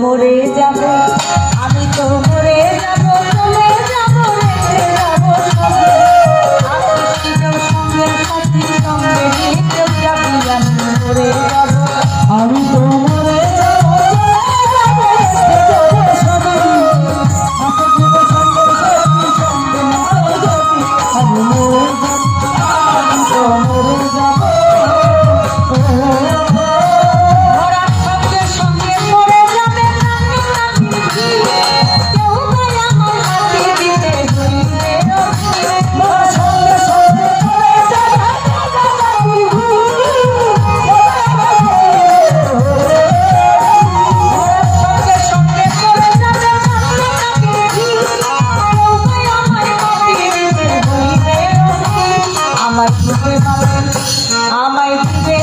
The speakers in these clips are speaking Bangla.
মরে যাব, আমি তো মরে যাব, চলে যাব, রেখে যাব সঙ্গে। আত্মীয় সঙ্গে সাথী সঙ্গে কেউ যাবি, আমি মরে যাব, আমি তো মরে যাব, চলে যাব, রেখে যাব সঙ্গে। আত্মীয় সঙ্গে সাথী সঙ্গে মরে যাবি, আমি মরে যাব, আমি তো মরে যাব। আমায় দিবে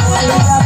I'm